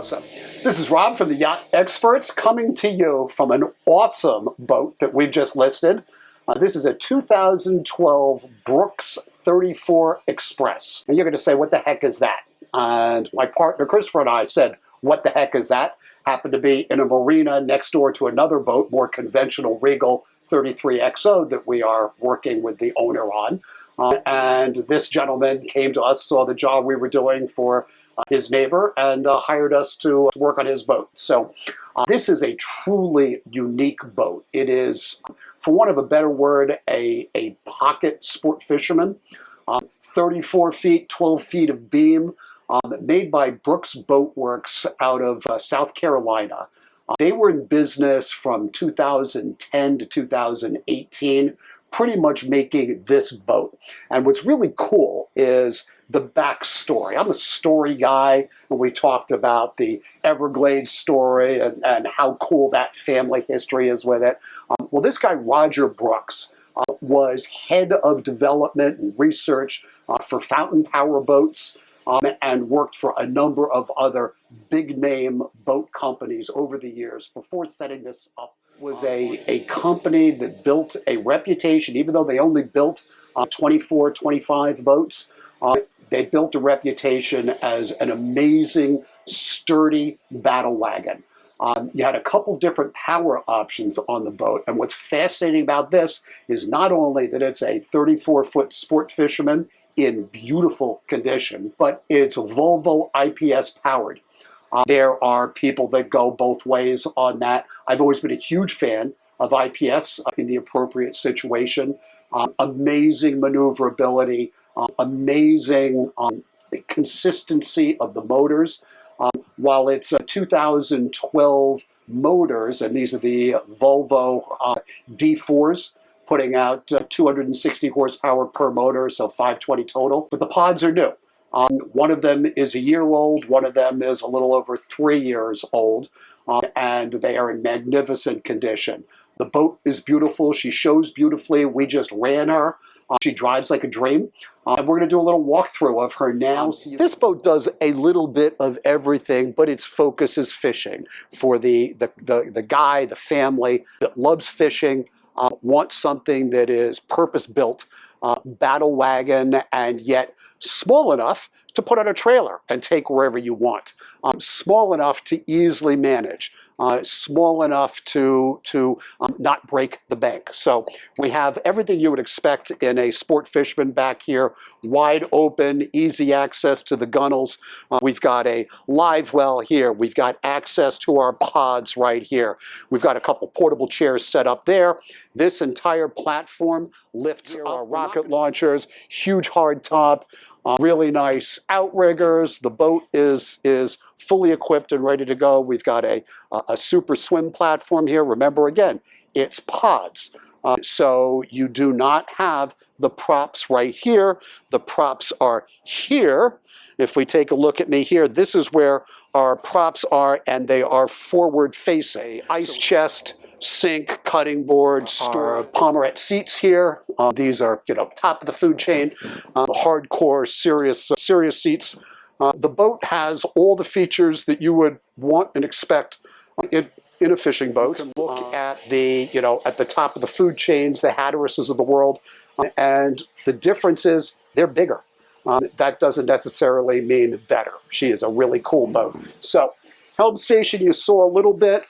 Awesome. This is Rob from the Yacht Experts coming to you from an awesome boat that we've just listed. This is a 2012 Brooks 34 Express. And you're going to say, what the heck is that? And my partner Christopher and I said, what the heck is that? Happened to be in a marina next door to another boat, more conventional Regal 33XO that we are working with the owner on. And this gentleman came to us, saw the job we were doing for his neighbor, and hired us to work on his boat. So this is a truly unique boat. It is, for want of a better word, a pocket sport fisherman. 34 feet, 12 feet of beam, made by Brooks Boat Works out of South Carolina. They were in business from 2010 to 2018, pretty much making this boat. And what's really cool is the backstory. I'm a story guy, and we talked about the Everglades story and how cool that family history is with it. Well, this guy, Roger Brooks, was head of development and research for fountain power boats, and worked for a number of other big name boat companies over the years before setting this up. Was a company that built a reputation, even though they only built 24, 25 boats, they built a reputation as an amazing, sturdy battle wagon. You had a couple different power options on the boat, and what's fascinating about this is not only that it's a 34-foot sport fisherman in beautiful condition, but it's Volvo IPS powered. There are people that go both ways on that. I've always been a huge fan of IPS in the appropriate situation. Amazing maneuverability, amazing consistency of the motors. While it's 2012 motors, and these are the Volvo D4s, putting out 260 horsepower per motor, so 520 total, but the pods are new. One of them is a year old, one of them is a little over 3 years old, and they are in magnificent condition. The boat is beautiful, she shows beautifully, we just ran her. She drives like a dream, and we're going to do a little walkthrough of her now. This boat does a little bit of everything, but its focus is fishing. For the guy, the family that loves fishing, wants something that is purpose-built, battle wagon, and yet small enough to put on a trailer and take wherever you want. Small enough to easily manage. Small enough to not break the bank. So we have everything you would expect in a sport fisherman back here. Wide open, easy access to the gunnels. We've got a live well here. We've got access to our pods right here. We've got a couple portable chairs set up there. This entire platform lifts our rocket launchers, huge hard top. Really nice outriggers. The boat is fully equipped and ready to go. We've got a super swim platform here. Remember, again, it's pods. So you do not have the props right here. The props are here. If we take a look at me here, this is where our props are, and they are forward facing. Ice chest, sink, cutting board, store Pomerette seats here. These are, top of the food chain, hardcore, serious seats. The boat has all the features that you would want and expect in a fishing boat. You can look at the, at the top of the food chains, the Hatterases of the world, and the difference is they're bigger. That doesn't necessarily mean better. She is a really cool boat. So, helm station, you saw a little bit.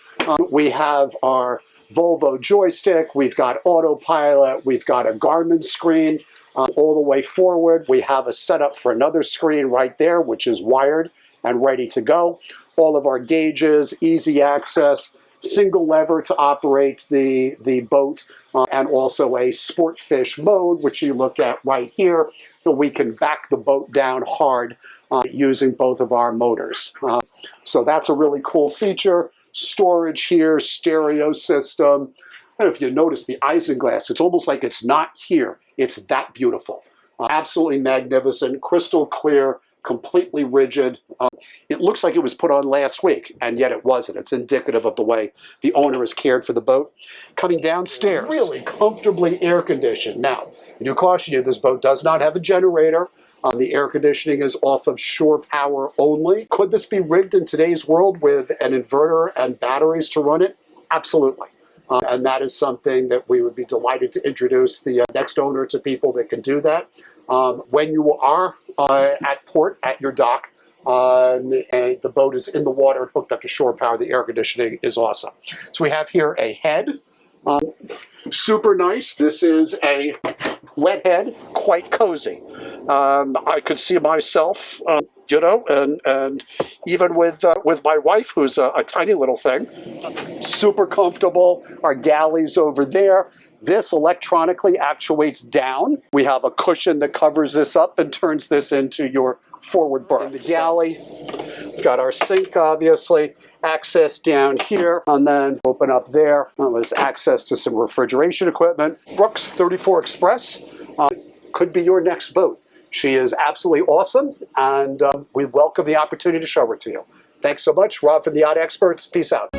We have our Volvo joystick, we've got autopilot, we've got a Garmin screen all the way forward. We have a setup for another screen right there, which is wired and ready to go. All of our gauges, easy access, single lever to operate the boat, and also a sport fish mode, which you look at right here. So we can back the boat down hard using both of our motors. So that's a really cool feature. Storage here, stereo system. And if you notice the isinglass, it's almost like it's not here. It's that beautiful. Absolutely magnificent, crystal clear, completely rigid. It looks like it was put on last week, and yet it wasn't. It's indicative of the way the owner has cared for the boat. Coming downstairs, really comfortably air conditioned. Now, I do caution you, this boat does not have a generator. The air conditioning is off of shore power only. Could this be rigged in today's world with an inverter and batteries to run it? Absolutely. And that is something that we would be delighted to introduce the next owner to people that can do that. When you are at port, at your dock, and the boat is in the water hooked up to shore power, the air conditioning is awesome. So we have here a head. Super nice. This is a wet head, quite cozy. I could see myself, you know, and even with my wife, who's a tiny little thing, super comfortable. Our galley's over there. This electronically actuates down. We have a cushion that covers this up and turns this into your forward berth. In the galley, we've got our sink, obviously, access down here, and then open up there. There's access to some refrigeration equipment. Brooks 34 Express could be your next boat. She is absolutely awesome, and we welcome the opportunity to show her to you. Thanks so much. Rob from the Yacht Experts. Peace out.